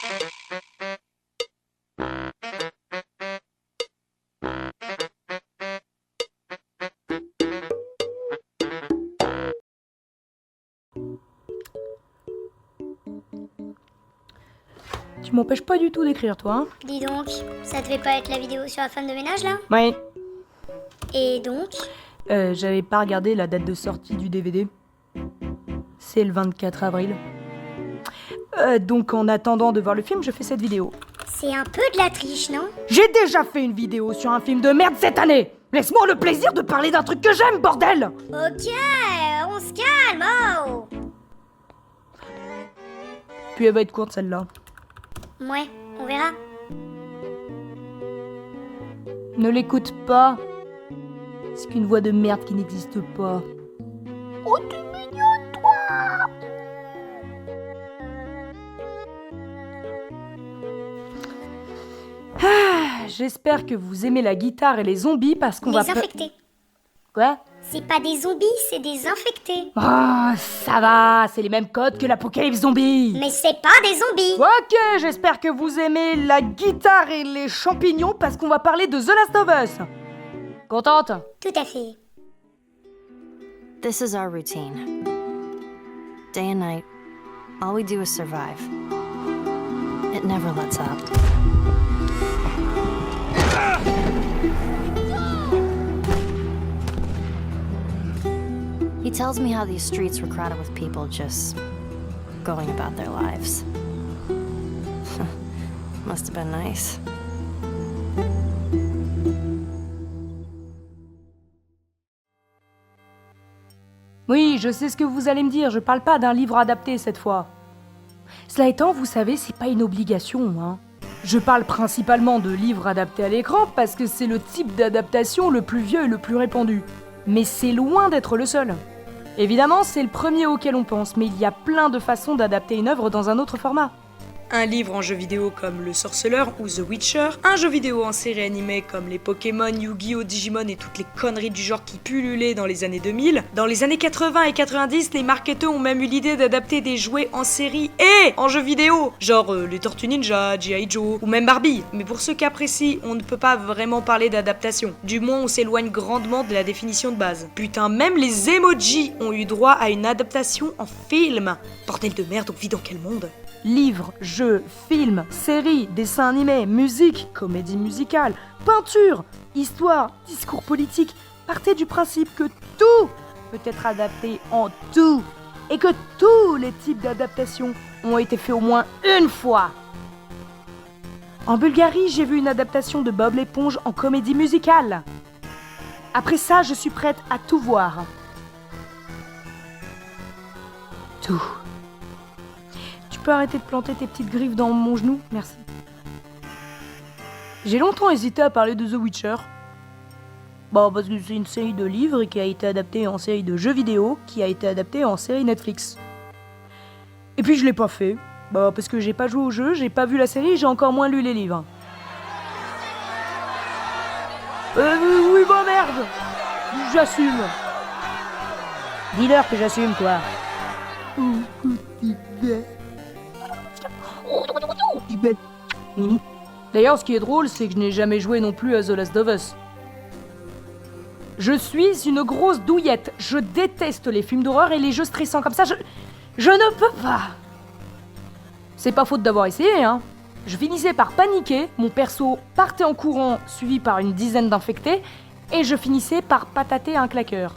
Tu m'empêches pas du tout d'écrire, toi, hein? Dis donc, ça devait pas être la vidéo sur la femme de ménage, là? Ouais. Et donc? J'avais pas regardé la date de sortie du DVD. C'est le 24 avril. Donc en attendant de voir le film, je fais cette vidéo. C'est un peu de la triche, non? J'ai déjà fait une vidéo sur un film de merde cette année! Laisse-moi le plaisir de parler d'un truc que j'aime, bordel! Ok, on se calme, oh! Puis elle va être courte, celle-là. Ouais, on verra. Ne l'écoute pas. C'est qu'une voix de merde qui n'existe pas. Oh, t'es mignonne, toi! J'espère que vous aimez la guitare et les zombies parce qu'on va... Les infectés. Quoi? C'est pas des zombies, c'est des infectés. Oh, ça va, c'est les mêmes codes que l'Apocalypse Zombie. Mais c'est pas des zombies. Ok, j'espère que vous aimez la guitare et les champignons parce qu'on va parler de The Last of Us. Contente? Tout à fait. This is our routine. Day and night, all we do is survive. It never lets up. He tells me how these streets were crowded with people just going about their lives. Must have been nice. Oui, je sais ce que vous allez me dire, je parle pas d'un livre adapté cette fois. Cela étant, vous savez, c'est pas une obligation, hein. Je parle principalement de livres adaptés à l'écran parce que c'est le type d'adaptation le plus vieux et le plus répandu. Mais c'est loin d'être le seul. Évidemment, c'est le premier auquel on pense, mais il y a plein de façons d'adapter une œuvre dans un autre format. Un livre en jeu vidéo comme Le Sorceleur ou The Witcher, un jeu vidéo en série animée comme les Pokémon, Yu-Gi-Oh, Digimon et toutes les conneries du genre qui pullulaient dans les années 2000. Dans les années 80 et 90, les marketeurs ont même eu l'idée d'adapter des jouets en série et en jeu vidéo, genre les Tortues Ninja, G.I. Joe ou même Barbie. Mais pour ce cas précis, on ne peut pas vraiment parler d'adaptation. Du moins, on s'éloigne grandement de la définition de base. Putain, même les emojis ont eu droit à une adaptation en film. Bordel de merde, on vit dans quel monde ? Livres, jeux, films, séries, dessins animés, musique, comédie musicale, peinture, histoire, discours politique, partez du principe que tout peut être adapté en tout et que tous les types d'adaptations ont été faits au moins une fois. En Bulgarie, j'ai vu une adaptation de Bob l'éponge en comédie musicale. Après ça, je suis prête à tout voir. Tout. Tu peux arrêter de planter tes petites griffes dans mon genou? Merci. J'ai longtemps hésité à parler de The Witcher. Bah parce que c'est une série de livres qui a été adaptée en série de jeux vidéo, qui a été adaptée en série Netflix. Et puis je l'ai pas fait. Bah parce que j'ai pas joué au jeu, j'ai pas vu la série, j'ai encore moins lu les livres. Oui bah merde! J'assume. Dis-leur que j'assume quoi. D'ailleurs, ce qui est drôle, c'est que je n'ai jamais joué non plus à The Last of Us. Je suis une grosse douillette. Je déteste les films d'horreur et les jeux stressants comme ça. Je ne peux pas. C'est pas faute d'avoir essayé, hein. Je finissais par paniquer, mon perso partait en courant, suivi par une dizaine d'infectés, et je finissais par patater un claqueur.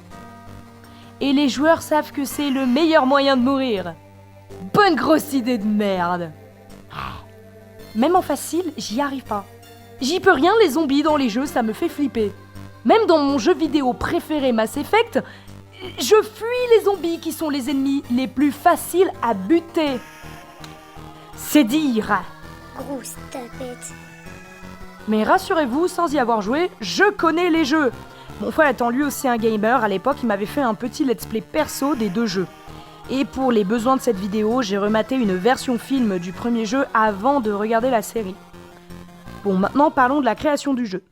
Et les joueurs savent que c'est le meilleur moyen de mourir. Bonne grosse idée de merde. Même en facile, j'y arrive pas. J'y peux rien, les zombies dans les jeux, ça me fait flipper. Même dans mon jeu vidéo préféré Mass Effect, je fuis les zombies qui sont les ennemis les plus faciles à buter. C'est dire. Grosse tapette. Mais rassurez-vous, sans y avoir joué, je connais les jeux. Mon frère étant lui aussi un gamer, à l'époque, il m'avait fait un petit let's play perso des deux jeux. Et pour les besoins de cette vidéo, j'ai rematé une version film du premier jeu avant de regarder la série. Bon, maintenant parlons de la création du jeu.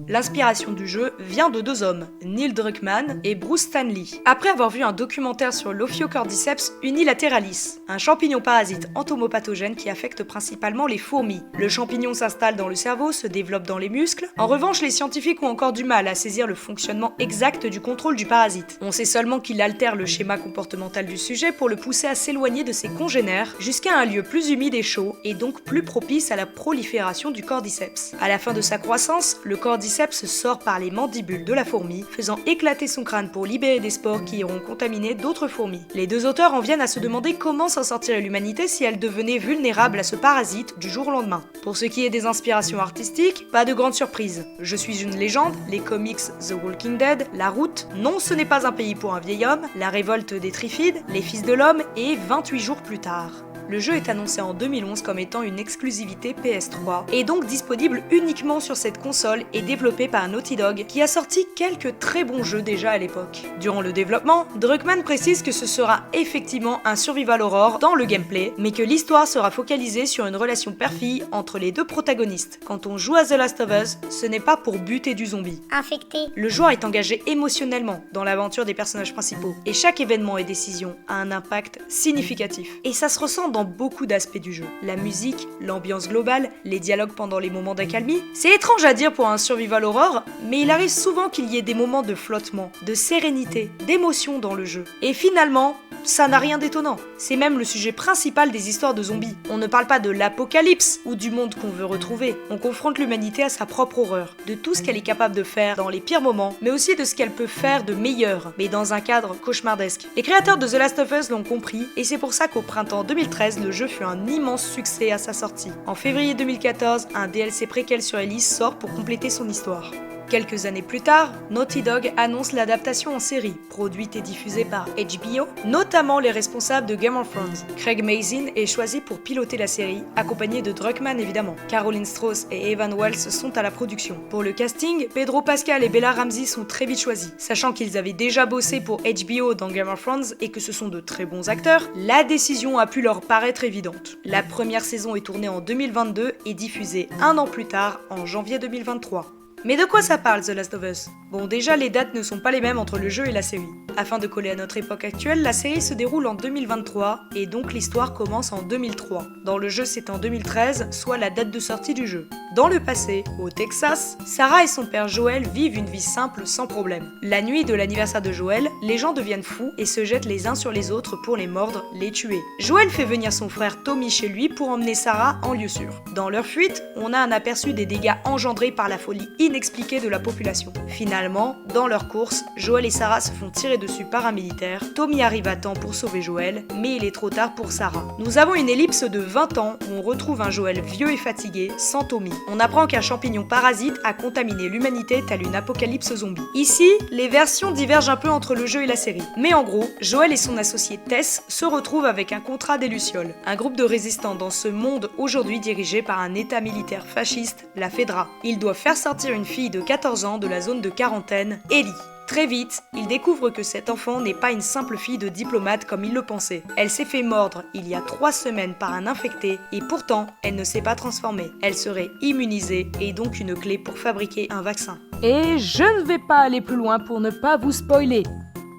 L'inspiration du jeu vient de deux hommes, Neil Druckmann et Bruce Stanley, après avoir vu un documentaire sur l'Ophiocordyceps unilateralis, un champignon parasite entomopathogène qui affecte principalement les fourmis. Le champignon s'installe dans le cerveau, se développe dans les muscles. En revanche, les scientifiques ont encore du mal à saisir le fonctionnement exact du contrôle du parasite. On sait seulement qu'il altère le schéma comportemental du sujet pour le pousser à s'éloigner de ses congénères jusqu'à un lieu plus humide et chaud, et donc plus propice à la prolifération du cordyceps. À la fin de sa croissance, le cordyceps sort par les mandibules de la fourmi, faisant éclater son crâne pour libérer des spores qui iront contaminer d'autres fourmis. Les deux auteurs en viennent à se demander comment s'en sortirait l'humanité si elle devenait vulnérable à ce parasite du jour au lendemain. Pour ce qui est des inspirations artistiques, pas de grande surprise. Je suis une légende, les comics The Walking Dead, La Route, Non ce n'est pas un pays pour un vieil homme, La révolte des Trifides, Les Fils de l'Homme et 28 jours plus tard. Le jeu est annoncé en 2011 comme étant une exclusivité PS3 et donc disponible uniquement sur cette console et développé par Naughty Dog qui a sorti quelques très bons jeux déjà à l'époque. Durant le développement, Druckmann précise que ce sera effectivement un survival horror dans le gameplay, mais que l'histoire sera focalisée sur une relation père-fille entre les deux protagonistes. Quand on joue à The Last of Us, ce n'est pas pour buter du zombie. Infecté. Le joueur est engagé émotionnellement dans l'aventure des personnages principaux et chaque événement et décision a un impact significatif. Et ça se ressent dans beaucoup d'aspects du jeu. La musique, l'ambiance globale, les dialogues pendant les moments d'accalmie. C'est étrange à dire pour un survival horror, mais il arrive souvent qu'il y ait des moments de flottement, de sérénité, d'émotion dans le jeu. Et finalement, ça n'a rien d'étonnant. C'est même le sujet principal des histoires de zombies. On ne parle pas de l'apocalypse ou du monde qu'on veut retrouver. On confronte l'humanité à sa propre horreur, de tout ce qu'elle est capable de faire dans les pires moments, mais aussi de ce qu'elle peut faire de meilleur, mais dans un cadre cauchemardesque. Les créateurs de The Last of Us l'ont compris, et c'est pour ça qu'au printemps 2013, le jeu fut un immense succès à sa sortie. En février 2014, un DLC préquel sur Ellie sort pour compléter son histoire. Quelques années plus tard, Naughty Dog annonce l'adaptation en série, produite et diffusée par HBO, notamment les responsables de Game of Thrones. Craig Mazin est choisi pour piloter la série, accompagné de Druckmann évidemment. Caroline Strauss et Evan Wells sont à la production. Pour le casting, Pedro Pascal et Bella Ramsey sont très vite choisis. Sachant qu'ils avaient déjà bossé pour HBO dans Game of Thrones et que ce sont de très bons acteurs, la décision a pu leur paraître évidente. La première saison est tournée en 2022 et diffusée un an plus tard, en janvier 2023. Mais de quoi ça parle, The Last of Us ? Bon, déjà, les dates ne sont pas les mêmes entre le jeu et la série. Afin de coller à notre époque actuelle, la série se déroule en 2023, et donc l'histoire commence en 2003. Dans le jeu, c'est en 2013, soit la date de sortie du jeu. Dans le passé, au Texas, Sarah et son père Joel vivent une vie simple sans problème. La nuit de l'anniversaire de Joel, les gens deviennent fous et se jettent les uns sur les autres pour les mordre, les tuer. Joel fait venir son frère Tommy chez lui pour emmener Sarah en lieu sûr. Dans leur fuite, on a un aperçu des dégâts engendrés par la folie inexpliquée de la population. Finalement, dans leur course, Joel et Sarah se font tirer dessus par un militaire. Tommy arrive à temps pour sauver Joel, mais il est trop tard pour Sarah. Nous avons une ellipse de 20 ans où on retrouve un Joel vieux et fatigué, sans Tommy. On apprend qu'un champignon parasite a contaminé l'humanité telle une apocalypse zombie. Ici, les versions divergent un peu entre le jeu et la série. Mais en gros, Joel et son associé Tess se retrouvent avec un contrat des Lucioles, un groupe de résistants dans ce monde aujourd'hui dirigé par un état militaire fasciste, la Fedra. Ils doivent faire sortir une fille de 14 ans de la zone de quarantaine, Ellie. Très vite, ils découvrent que cette enfant n'est pas une simple fille de diplomate comme ils le pensaient. Elle s'est fait mordre il y a 3 semaines par un infecté et pourtant, elle ne s'est pas transformée. Elle serait immunisée et donc une clé pour fabriquer un vaccin. Et je ne vais pas aller plus loin pour ne pas vous spoiler,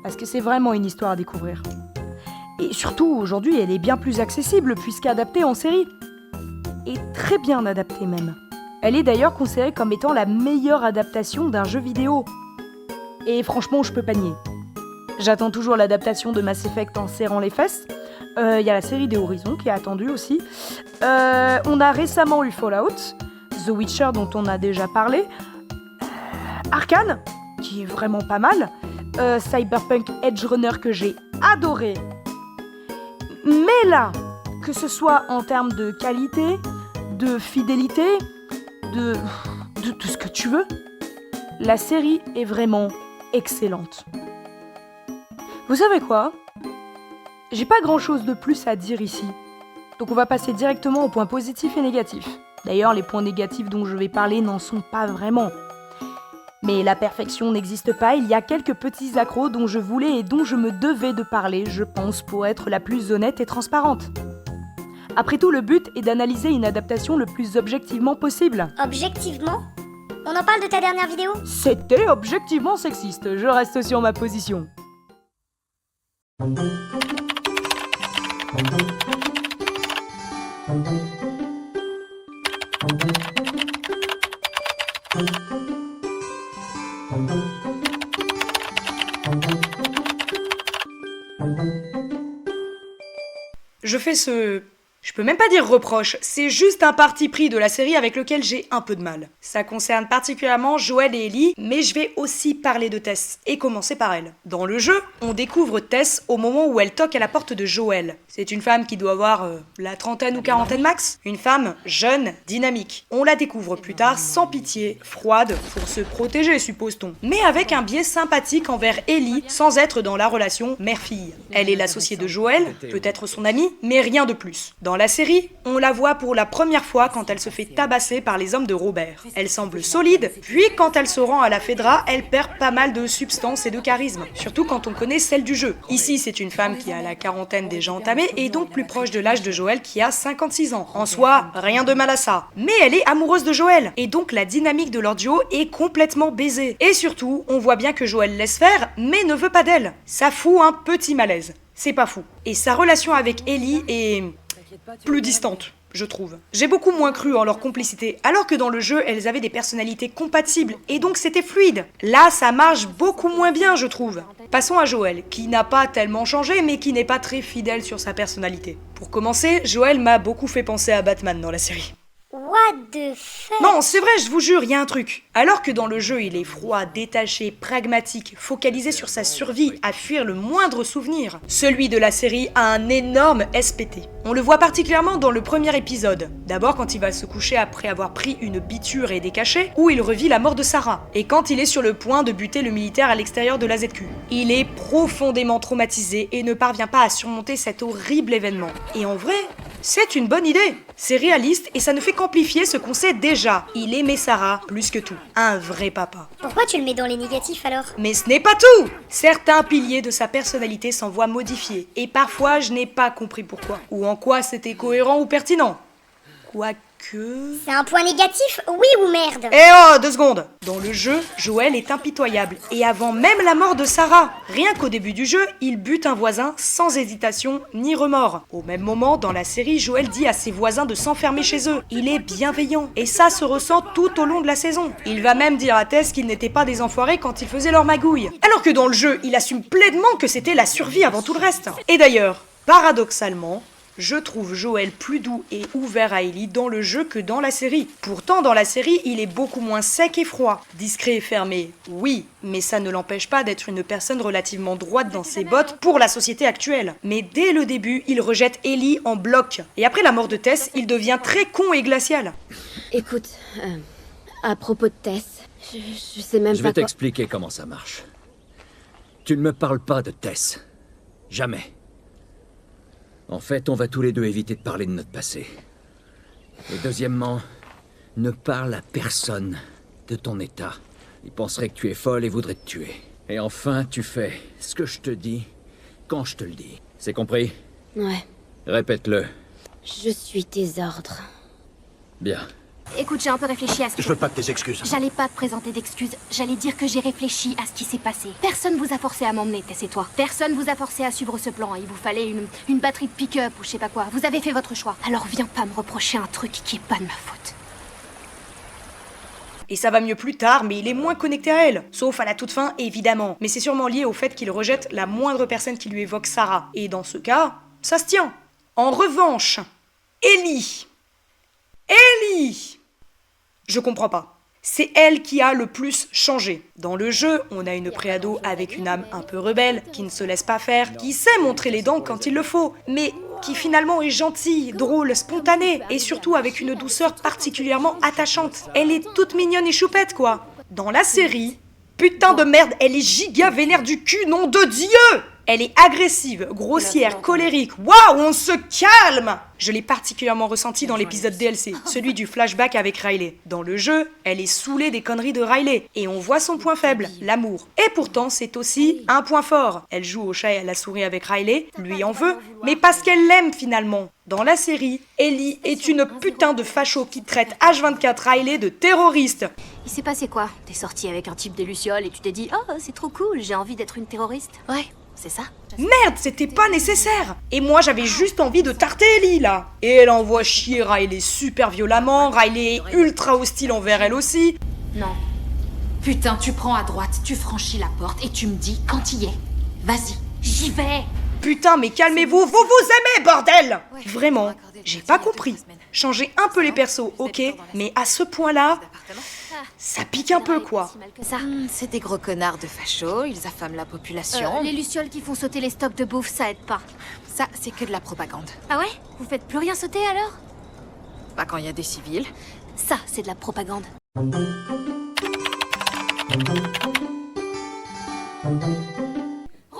parce que c'est vraiment une histoire à découvrir. Et surtout, aujourd'hui, elle est bien plus accessible puisqu'adaptée en série. Et très bien adaptée même. Elle est d'ailleurs considérée comme étant la meilleure adaptation d'un jeu vidéo. Et franchement, je peux pas nier. J'attends toujours l'adaptation de Mass Effect en serrant les fesses. Il y a la série des Horizons qui est attendue aussi. On a récemment eu Fallout, The Witcher dont on a déjà parlé, Arcane, qui est vraiment pas mal, Cyberpunk Edge Runner que j'ai adoré. Mais là, que ce soit en termes de qualité, de fidélité, de tout ce que tu veux, la série est vraiment excellente. Vous savez quoi ? J'ai pas grand chose de plus à dire ici. Donc on va passer directement aux points positifs et négatifs. D'ailleurs, les points négatifs dont je vais parler n'en sont pas vraiment. Mais la perfection n'existe pas, il y a quelques petits accros dont je voulais et dont je me devais de parler, je pense, pour être la plus honnête et transparente. Après tout, le but est d'analyser une adaptation le plus objectivement possible. Objectivement ? On en parle de ta dernière vidéo? C'était objectivement sexiste, je reste sur ma position. Je fais ce... Je peux même pas dire reproche, c'est juste un parti pris de la série avec lequel j'ai un peu de mal. Ça concerne particulièrement Joel et Ellie, mais je vais aussi parler de Tess, et commencer par elle. Dans le jeu, on découvre Tess au moment où elle toque à la porte de Joel. C'est une femme qui doit avoir la trentaine ou quarantaine max. Une femme jeune, dynamique. On la découvre plus tard sans pitié, froide, pour se protéger suppose-t-on. Mais avec un biais sympathique envers Ellie, sans être dans la relation mère-fille. Elle est l'associée de Joel, peut-être son amie, mais rien de plus. Dans la série, on la voit pour la première fois quand elle se fait tabasser par les hommes de Robert. Elle semble solide, puis quand elle se rend à la Fedra, elle perd pas mal de substance et de charisme, surtout quand on connaît celle du jeu. Ici, c'est une femme qui a la quarantaine déjà entamée et donc plus proche de l'âge de Joel qui a 56 ans. En soi, rien de mal à ça. Mais elle est amoureuse de Joel, et donc la dynamique de leur duo est complètement baisée. Et surtout, on voit bien que Joel laisse faire, mais ne veut pas d'elle. Ça fout un petit malaise. C'est pas fou. Et sa relation avec Ellie est... plus distante, je trouve. J'ai beaucoup moins cru en leur complicité, alors que dans le jeu, elles avaient des personnalités compatibles, et donc c'était fluide. Là, ça marche beaucoup moins bien, je trouve. Passons à Joel, qui n'a pas tellement changé, mais qui n'est pas très fidèle sur sa personnalité. Pour commencer, Joel m'a beaucoup fait penser à Batman dans la série. What the fuck? Non, c'est vrai, je vous jure, il y a un truc. Alors que dans le jeu, il est froid, détaché, pragmatique, focalisé sur sa survie, à fuir le moindre souvenir, celui de la série a un énorme SPT. On le voit particulièrement dans le premier épisode. D'abord quand il va se coucher après avoir pris une biture et des cachets, où il revit la mort de Sarah. Et quand il est sur le point de buter le militaire à l'extérieur de la ZQ. Il est profondément traumatisé et ne parvient pas à surmonter cet horrible événement. Et en vrai, c'est une bonne idée. C'est réaliste et ça ne fait qu'amplifier ce qu'on sait déjà. Il aimait Sarah plus que tout. Un vrai papa. Pourquoi tu le mets dans les négatifs alors? Mais ce n'est pas tout! Certains piliers de sa personnalité s'en voient modifiés. Et parfois, je n'ai pas compris pourquoi. Ou en quoi c'était cohérent ou pertinent. Quoique... C'est un point négatif, oui ou merde? Eh oh, 2 secondes! Dans le jeu, Joel est impitoyable, et avant même la mort de Sarah. Rien qu'au début du jeu, il bute un voisin sans hésitation ni remords. Au même moment, dans la série, Joel dit à ses voisins de s'enfermer chez eux. Il est bienveillant, et ça se ressent tout au long de la saison. Il va même dire à Tess qu'ils n'étaient pas des enfoirés quand ils faisaient leur magouille. Alors que dans le jeu, il assume pleinement que c'était la survie avant tout le reste. Et d'ailleurs, paradoxalement, je trouve Joel plus doux et ouvert à Ellie dans le jeu que dans la série. Pourtant, dans la série, il est beaucoup moins sec et froid. Discret et fermé, oui, mais ça ne l'empêche pas d'être une personne relativement droite dans ses bottes pour la société actuelle. Mais dès le début, il rejette Ellie en bloc. Et après la mort de Tess, il devient très con et glacial. Écoute, à propos de Tess, je sais même Je pas vais quoi... t'expliquer comment ça marche. Tu ne me parles pas de Tess. Jamais. En fait, on va tous les deux éviter de parler de notre passé. Et deuxièmement, ne parle à personne de ton état. Il penserait que tu es folle et voudrait te tuer. Et enfin, tu fais ce que je te dis quand je te le dis. C'est compris? Ouais, Répète-le. je suis tes ordres. Bien. Écoute, j'ai un peu réfléchi à ce que... Je veux pas que tes excuses. J'allais pas te présenter d'excuses, j'allais dire que j'ai réfléchi à ce qui s'est passé. Personne vous a forcé à m'emmener, Tess et toi. Personne vous a forcé à suivre ce plan. Il vous fallait une batterie de pick-up ou je sais pas quoi. Vous avez fait votre choix. Alors viens pas me reprocher un truc qui est pas de ma faute. Et ça va mieux plus tard, mais il est moins connecté à elle. Sauf à la toute fin, évidemment. Mais c'est sûrement lié au fait qu'il rejette la moindre personne qui lui évoque Sarah. Et dans ce cas, ça se tient. En revanche, Ellie. Je comprends pas. C'est elle qui a le plus changé. Dans le jeu, on a une préado avec une âme un peu rebelle, qui ne se laisse pas faire, qui sait montrer les dents quand il le faut, mais qui finalement est gentille, drôle, spontanée, et surtout avec une douceur particulièrement attachante. Elle est toute mignonne et choupette, quoi. Dans la série, putain de merde, elle est giga vénère du cul, nom de Dieu! Elle est agressive, grossière, colérique. Waouh, on se calme! Je l'ai particulièrement ressenti dans l'épisode DLC, celui du flashback avec Riley. Dans le jeu, elle est saoulée des conneries de Riley, et on voit son point faible, l'amour. Et pourtant, c'est aussi un point fort. Elle joue au chat et à la souris avec Riley, lui en veut, mais parce qu'elle l'aime finalement. Dans la série, Ellie est une putain de facho qui traite H24 Riley de terroriste. Il s'est passé quoi? T'es sorti avec un type des Lucioles et tu t'es dit « Oh, c'est trop cool, j'ai envie d'être une terroriste ». Ouais, c'est ça. Merde, c'était pas nécessaire. Et moi, j'avais juste envie de tarter Ellie, là. Et elle envoie chier Riley super violemment, Riley est ultra hostile envers elle aussi. Non. Putain, tu prends à droite, tu franchis la porte et tu me dis quand y est. Vas-y, j'y vais. Putain, mais calmez-vous, vous vous aimez, bordel! Vraiment, j'ai pas compris. Changer un peu les persos, ok, mais à ce point-là, ça pique un peu, quoi. Si mal que ça. C'est des gros connards de fachos, ils affament la population. Les Lucioles qui font sauter les stocks de bouffe, ça aide pas. Ça, c'est que de la propagande. Ah ouais? Vous faites plus rien sauter alors? Pas quand il y a des civils. Ça, c'est de la propagande.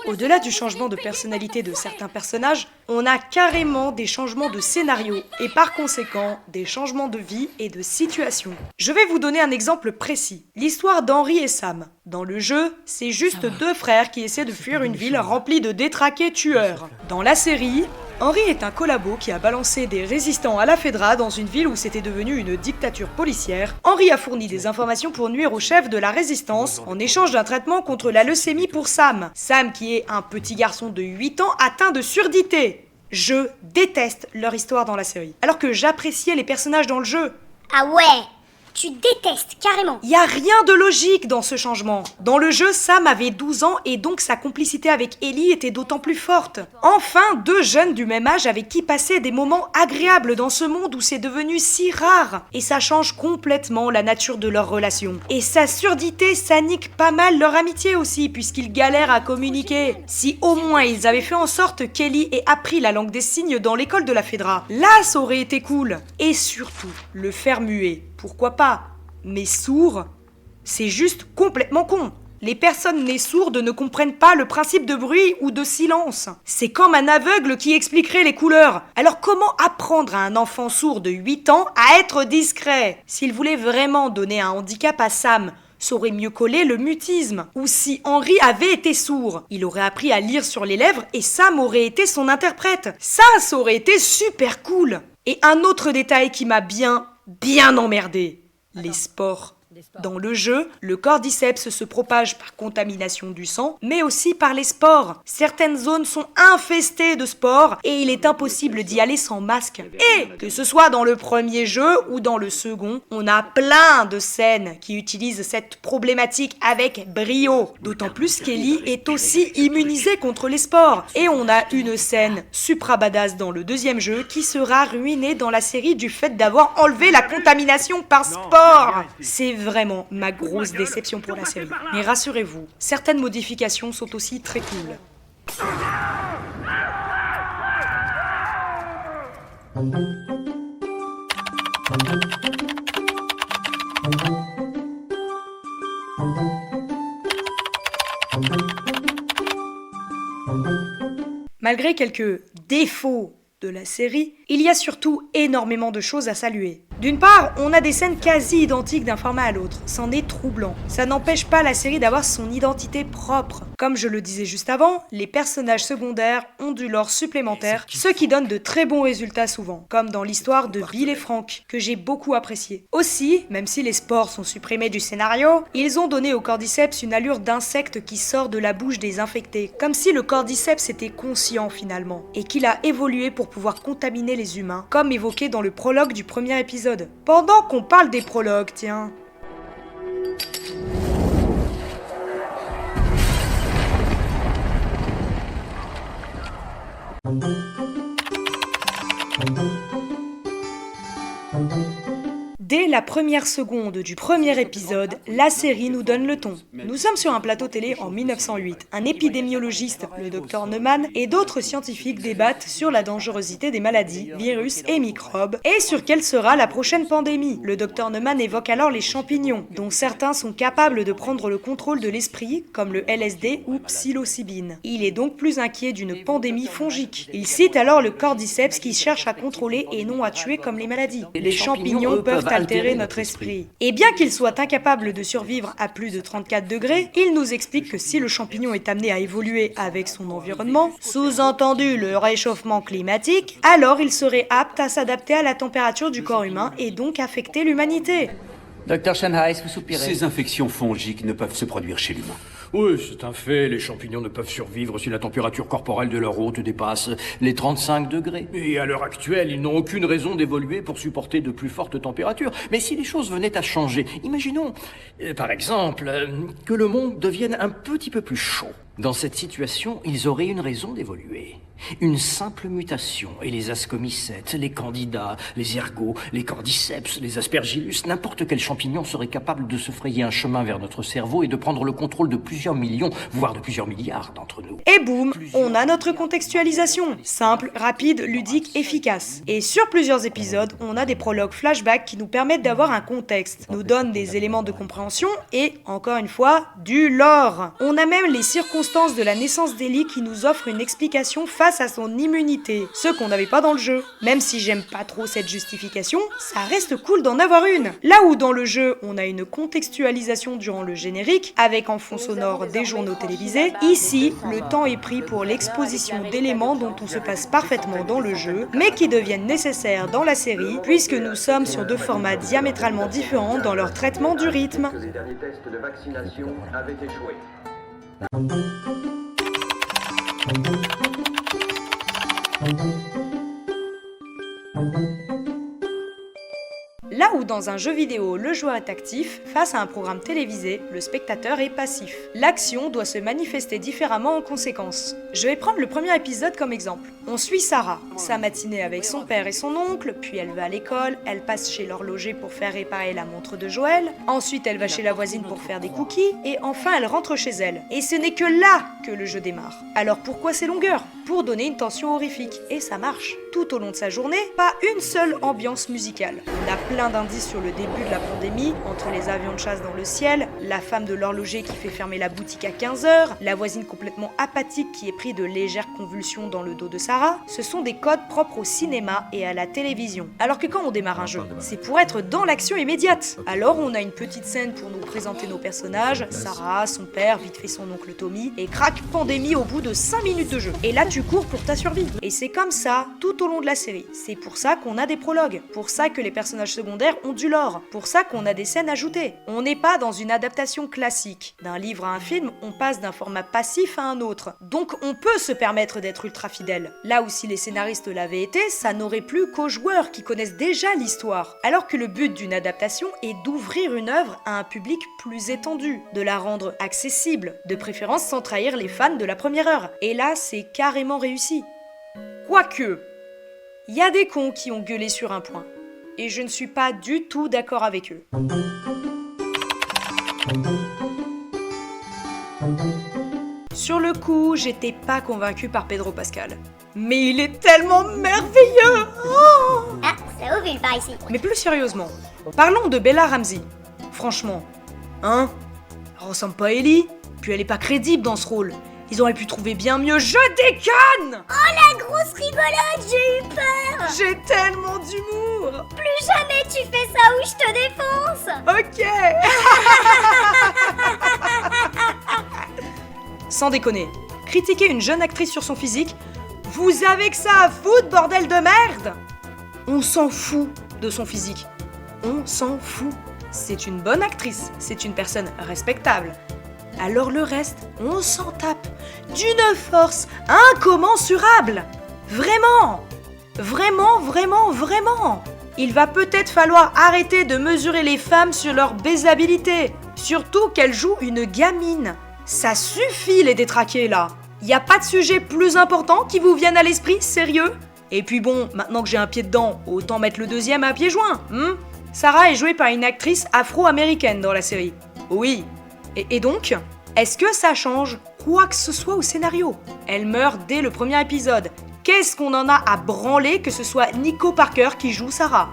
Au-delà du changement de personnalité de certains personnages, on a carrément des changements de scénario et par conséquent des changements de vie et de situation. Je vais vous donner un exemple précis. L'histoire d'Henry et Sam. Dans le jeu, c'est juste deux frères qui essaient de fuir une ville remplie de détraqués tueurs. Dans la série, Henry est un collabo qui a balancé des résistants à la Fedra dans une ville où c'était devenu une dictature policière. Henry a fourni des informations pour nuire au chef de la résistance en échange d'un traitement contre la leucémie pour Sam. Sam qui est un petit garçon de 8 ans atteint de surdité. Je déteste leur histoire dans la série, alors que j'appréciais les personnages dans le jeu. Ah ouais, tu détestes carrément. Y a rien de logique dans ce changement. Dans le jeu, Sam avait 12 ans et donc sa complicité avec Ellie était d'autant plus forte. Enfin, deux jeunes du même âge avec qui passer des moments agréables dans ce monde où c'est devenu si rare. Et ça change complètement la nature de leur relation. Et sa surdité, ça nique pas mal leur amitié aussi, puisqu'ils galèrent à communiquer. Si au moins ils avaient fait en sorte qu'Ellie ait appris la langue des signes dans l'école de la Fedra, là ça aurait été cool. Et surtout, le faire muet. Pourquoi pas? Mais sourd, c'est juste complètement con. Les personnes nées sourdes ne comprennent pas le principe de bruit ou de silence. C'est comme un aveugle qui expliquerait les couleurs. Alors comment apprendre à un enfant sourd de 8 ans à être discret? S'il voulait vraiment donner un handicap à Sam, ça aurait mieux collé le mutisme. Ou si Henry avait été sourd, il aurait appris à lire sur les lèvres et Sam aurait été son interprète. Ça aurait été super cool. Et un autre détail qui m'a bien emmerdé. Les spores. Dans le jeu, le cordyceps se propage par contamination du sang, mais aussi par les spores. Certaines zones sont infestées de spores et il est impossible d'y aller sans masque. Et que ce soit dans le premier jeu ou dans le second, on a plein de scènes qui utilisent cette problématique avec brio. D'autant plus qu'Ellie est aussi immunisée contre les spores. Et on a une scène supra badass dans le deuxième jeu qui sera ruinée dans la série du fait d'avoir enlevé la contamination par spores. C'est vraiment ma grosse déception pour la série. Mais rassurez-vous, certaines modifications sont aussi très cool. Malgré quelques défauts de la série, il y a surtout énormément de choses à saluer. D'une part, on a des scènes quasi identiques d'un format à l'autre, c'en est troublant. Ça n'empêche pas la série d'avoir son identité propre. Comme je le disais juste avant, les personnages secondaires ont du lore supplémentaire, ce qui donne de très bons résultats souvent, comme dans l'histoire de Bill et Frank, que j'ai beaucoup apprécié. Aussi, même si les spores sont supprimés du scénario, ils ont donné au cordyceps une allure d'insecte qui sort de la bouche des infectés, comme si le cordyceps était conscient finalement, et qu'il a évolué pour pouvoir contaminer les humains, comme évoqué dans le prologue du premier épisode. Pendant qu'on parle des prologues, tiens. Dès la première seconde du premier épisode, la série nous donne le ton. Nous sommes sur un plateau télé en 1908. Un épidémiologiste, le docteur Neumann, et d'autres scientifiques débattent sur la dangerosité des maladies, virus et microbes, et sur quelle sera la prochaine pandémie. Le docteur Neumann évoque alors les champignons, dont certains sont capables de prendre le contrôle de l'esprit, comme le LSD ou psilocybine. Il est donc plus inquiet d'une pandémie fongique. Il cite alors le cordyceps qui cherche à contrôler et non à tuer comme les maladies. Les champignons peuvent altérer notre esprit. Et bien qu'il soit incapable de survivre à plus de 34 degrés, il nous explique que si le champignon est amené à évoluer avec son environnement, sous-entendu le réchauffement climatique, alors il serait apte à s'adapter à la température du corps humain et donc affecter l'humanité. Docteur Shanheis, vous soupirez. Ces infections fongiques ne peuvent se produire chez l'humain. Oui, c'est un fait. Les champignons ne peuvent survivre si la température corporelle de leur hôte dépasse les 35 degrés. Et à l'heure actuelle, ils n'ont aucune raison d'évoluer pour supporter de plus fortes températures. Mais si les choses venaient à changer, imaginons, par exemple, que le monde devienne un petit peu plus chaud. Dans cette situation, ils auraient une raison d'évoluer. Une simple mutation, et les ascomycètes, les candidats, les ergots, les cordyceps, les aspergillus, n'importe quel champignon serait capable de se frayer un chemin vers notre cerveau et de prendre le contrôle de plusieurs millions, voire de plusieurs milliards d'entre nous. Et boum, on a notre contextualisation. Simple, rapide, ludique, efficace. Et sur plusieurs épisodes, on a des prologues flashbacks qui nous permettent d'avoir un contexte, nous donnent des éléments de compréhension et, encore une fois, du lore. On a même les circonstances de la naissance d'Ellie qui nous offrent une explication face à son immunité, ce qu'on n'avait pas dans le jeu. Même si j'aime pas trop cette justification, ça reste cool d'en avoir une. Là où dans le jeu, on a une contextualisation durant le générique, avec en fond sonore des journaux télévisés, ici, le temps est pris pour l'exposition d'éléments dont on se passe parfaitement dans le jeu, mais qui deviennent nécessaires dans la série, puisque nous sommes sur deux formats diamétralement différents dans leur traitement du rythme. Les derniers tests de vaccination avaient échoué. Là où dans un jeu vidéo, le joueur est actif, face à un programme télévisé, le spectateur est passif. L'action doit se manifester différemment en conséquence. Je vais prendre le premier épisode comme exemple. On suit Sarah, sa matinée avec son père et son oncle, puis elle va à l'école, elle passe chez l'horloger pour faire réparer la montre de Joël, ensuite elle va chez la voisine pour faire des cookies, et enfin elle rentre chez elle. Et ce n'est que là que le jeu démarre. Alors pourquoi ces longueurs ? Pour donner une tension horrifique, et ça marche. Tout au long de sa journée, pas une seule ambiance musicale. On a plein d'indices sur le début de la pandémie, entre les avions de chasse dans le ciel, la femme de l'horloger qui fait fermer la boutique à 15h, la voisine complètement apathique qui est prise de légères convulsions dans le dos de Sarah. Ce sont des codes propres au cinéma et à la télévision. Alors que quand on démarre un jeu, c'est pour être dans l'action immédiate. Alors on a une petite scène pour nous présenter nos personnages, Sarah, son père, vite fait son oncle Tommy, et crac, pandémie au bout de 5 minutes de jeu. Et là tu cours pour ta survie. Et c'est comme ça tout au long de la série. C'est pour ça qu'on a des prologues, pour ça que les personnages secondaires ont du lore, pour ça qu'on a des scènes ajoutées. On n'est pas dans une adaptation classique. D'un livre à un film, on passe d'un format passif à un autre. Donc on peut se permettre d'être ultra fidèle. Là où si les scénaristes l'avaient été, ça n'aurait plu qu'aux joueurs qui connaissent déjà l'histoire. Alors que le but d'une adaptation est d'ouvrir une œuvre à un public plus étendu, de la rendre accessible, de préférence sans trahir les fans de la première heure. Et là, c'est carrément réussi. Quoique, il y a des cons qui ont gueulé sur un point. Et je ne suis pas du tout d'accord avec eux. Sur le coup, j'étais pas convaincue par Pedro Pascal. Mais il est tellement merveilleux! Oh Ah, ça ouvre une part ici. Mais plus sérieusement, parlons de Bella Ramsey. Franchement, hein? Elle ressemble pas à Ellie, puis elle est pas crédible dans ce rôle. Ils auraient pu trouver bien mieux, je déconne! Oh la grosse rigolote, j'ai eu peur! J'ai tellement d'humour! Plus jamais tu fais ça ou je te défonce! Ok! Sans déconner, critiquer une jeune actrice sur son physique, vous avez que ça à foutre, bordel de merde! On s'en fout de son physique. On s'en fout. C'est une bonne actrice, c'est une personne respectable. Alors le reste, on s'en tape d'une force incommensurable. Vraiment, vraiment, vraiment, vraiment. Il va peut-être falloir arrêter de mesurer les femmes sur leur baisabilité. Surtout qu'elles jouent une gamine. Ça suffit les détraqués là. Y a pas de sujet plus important qui vous vienne à l'esprit, sérieux? Et puis bon, maintenant que j'ai un pied dedans, autant mettre le deuxième à pieds joints, Sarah est jouée par une actrice afro-américaine dans la série. Oui. Et donc, est-ce que ça change quoi que ce soit au scénario? Elle meurt dès le premier épisode. Qu'est-ce qu'on en a à branler que ce soit Nico Parker qui joue Sarah?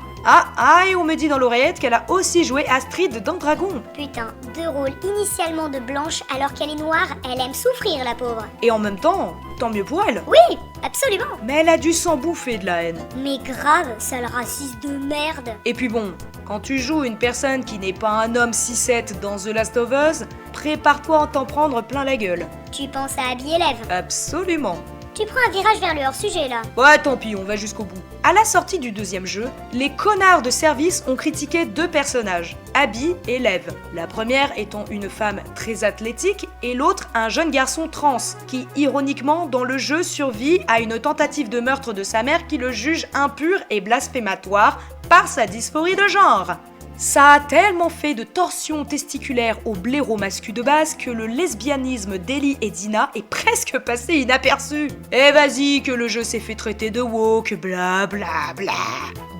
Et on me dit dans l'oreillette qu'elle a aussi joué Astrid dans Dragon. Putain, 2 rôles initialement de blanche alors qu'elle est noire, elle aime souffrir la pauvre. Et en même temps, tant mieux pour elle. Oui, absolument. Mais elle a dû s'en bouffer de la haine. Mais grave, sale raciste de merde. Et puis bon, quand tu joues une personne qui n'est pas un homme 6-7 dans The Last of Us, prépare-toi à t'en prendre plein la gueule. Tu penses à habiller Lev? Absolument. Tu prends un virage vers le hors-sujet là. Ouais, tant pis, on va jusqu'au bout. À la sortie du deuxième jeu, les connards de service ont critiqué 2 personnages, Abby et Lev. La première étant une femme très athlétique et l'autre un jeune garçon trans qui, ironiquement, dans le jeu survit à une tentative de meurtre de sa mère qui le juge impur et blasphématoire par sa dysphorie de genre. Ça a tellement fait de torsions testiculaires au blaireau mascu de base que le lesbianisme d'Ellie et Dina est presque passé inaperçu. Et vas-y que le jeu s'est fait traiter de woke, bla bla bla.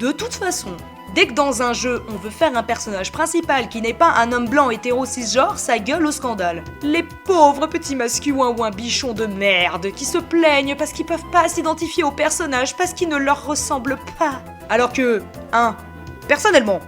De toute façon, dès que dans un jeu on veut faire un personnage principal qui n'est pas un homme blanc hétéro cisgenre, ça gueule au scandale. Les pauvres petits masculins ouin bichons de merde qui se plaignent parce qu'ils peuvent pas s'identifier au personnage parce qu'il ne leur ressemble pas. Alors que, personnellement,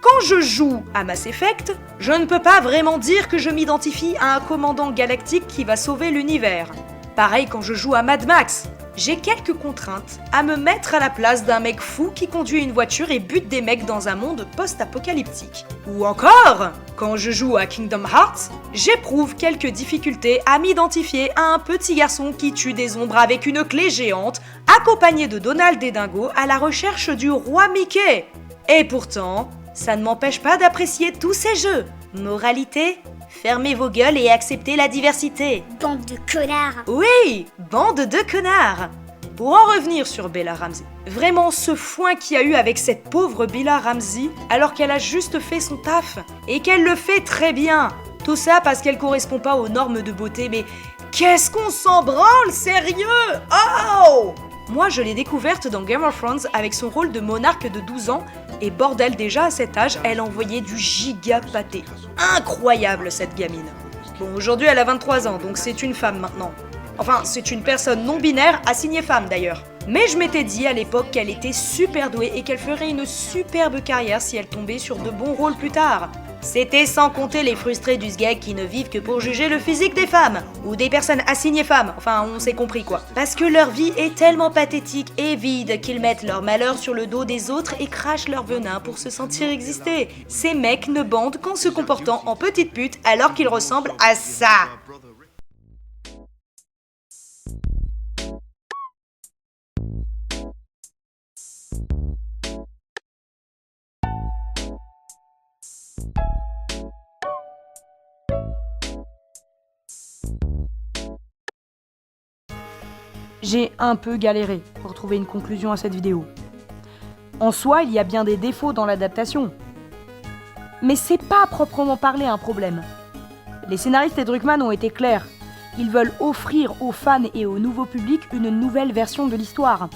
quand je joue à Mass Effect, je ne peux pas vraiment dire que je m'identifie à un commandant galactique qui va sauver l'univers. Pareil quand je joue à Mad Max. J'ai quelques contraintes à me mettre à la place d'un mec fou qui conduit une voiture et bute des mecs dans un monde post-apocalyptique. Ou encore, quand je joue à Kingdom Hearts, j'éprouve quelques difficultés à m'identifier à un petit garçon qui tue des ombres avec une clé géante, accompagné de Donald et Dingo à la recherche du roi Mickey. Et pourtant, ça ne m'empêche pas d'apprécier tous ces jeux. Moralité, fermez vos gueules et acceptez la diversité. Bande de connards. Oui, bande de connards. Pour en revenir sur Bella Ramsey, vraiment ce foin qu'il y a eu avec cette pauvre Bella Ramsey alors qu'elle a juste fait son taf et qu'elle le fait très bien. Tout ça parce qu'elle correspond pas aux normes de beauté, mais qu'est-ce qu'on s'en branle, sérieux? Oh! Moi, je l'ai découverte dans Game of Thrones avec son rôle de monarque de 12 ans, et bordel, déjà à cet âge, elle envoyait du giga pâté. Incroyable, cette gamine. Bon, aujourd'hui, elle a 23 ans, donc c'est une femme maintenant. Enfin, c'est une personne non-binaire, assignée femme d'ailleurs. Mais je m'étais dit à l'époque qu'elle était super douée et qu'elle ferait une superbe carrière si elle tombait sur de bons rôles plus tard. C'était sans compter les frustrés du SGAG qui ne vivent que pour juger le physique des femmes, ou des personnes assignées femmes, enfin on s'est compris quoi. Parce que leur vie est tellement pathétique et vide qu'ils mettent leur malheur sur le dos des autres et crachent leur venin pour se sentir exister. Ces mecs ne bandent qu'en se comportant en petites putes alors qu'ils ressemblent à ça. J'ai un peu galéré pour trouver une conclusion à cette vidéo. En soi, il y a bien des défauts dans l'adaptation. Mais c'est pas à proprement parler un problème. Les scénaristes et Druckmann ont été clairs. Ils veulent offrir aux fans et au nouveau public une nouvelle version de l'histoire.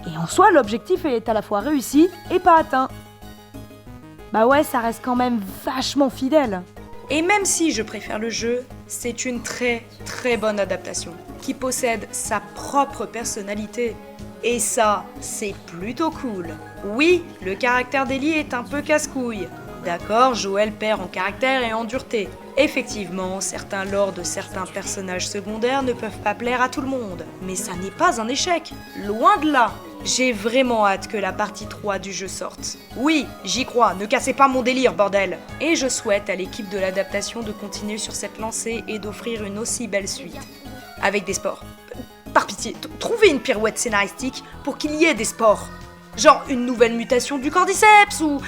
Et en soi, l'objectif est à la fois réussi et pas atteint. Bah ouais, ça reste quand même vachement fidèle. Et même si je préfère le jeu, c'est une très très bonne adaptation, qui possède sa propre personnalité. Et ça, c'est plutôt cool. Oui, le caractère d'Ellie est un peu casse-couille. D'accord, Joël perd en caractère et en dureté. Effectivement, certains lores de certains personnages secondaires ne peuvent pas plaire à tout le monde. Mais ça n'est pas un échec, loin de là. J'ai vraiment hâte que la partie 3 du jeu sorte. Oui, j'y crois, ne cassez pas mon délire, bordel. Et je souhaite à l'équipe de l'adaptation de continuer sur cette lancée et d'offrir une aussi belle suite. Avec des sports. Par pitié, trouvez une pirouette scénaristique pour qu'il y ait des sports. Genre une nouvelle mutation du cordyceps ou...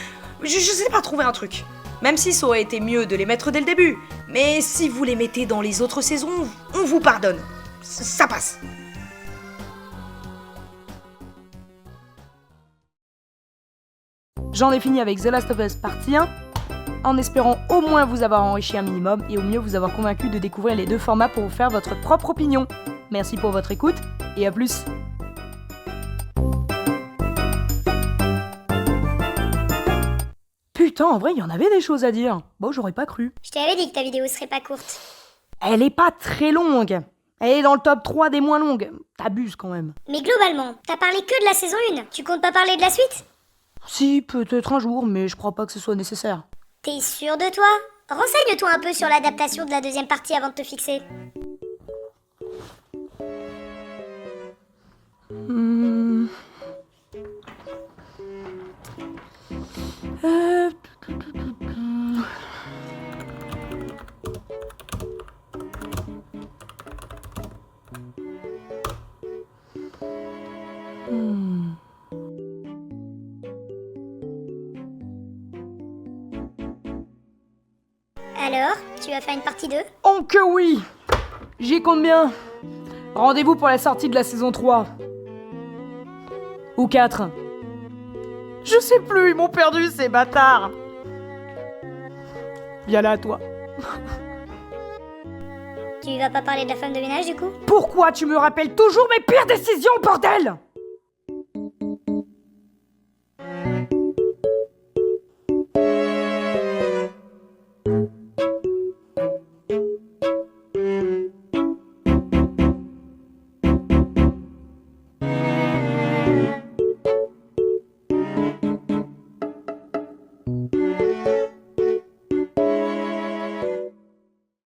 Je sais pas, trouver un truc. Même si ça aurait été mieux de les mettre dès le début. Mais si vous les mettez dans les autres saisons, on vous pardonne. Ça passe. J'en ai fini avec The Last of Us partie 1, en espérant au moins vous avoir enrichi un minimum et au mieux vous avoir convaincu de découvrir les 2 formats pour vous faire votre propre opinion. Merci pour votre écoute et à plus. Putain, en vrai, il y en avait des choses à dire. Bon, j'aurais pas cru. Je t'avais dit que ta vidéo serait pas courte. Elle est pas très longue. Elle est dans le top 3 des moins longues. T'abuses quand même. Mais globalement, t'as parlé que de la saison 1. Tu comptes pas parler de la suite? Si, peut-être un jour, mais je crois pas que ce soit nécessaire. T'es sûr de toi? Renseigne-toi un peu sur l'adaptation de la deuxième partie avant de te fixer. Alors, tu vas faire une partie 2? Oh que oui! J'y compte bien. Rendez-vous pour la sortie de la saison 3. Ou 4. Je sais plus, ils m'ont perdu ces bâtards. Viens là, toi. Tu vas pas parler de la femme de ménage du coup? Pourquoi tu me rappelles toujours mes pires décisions, bordel?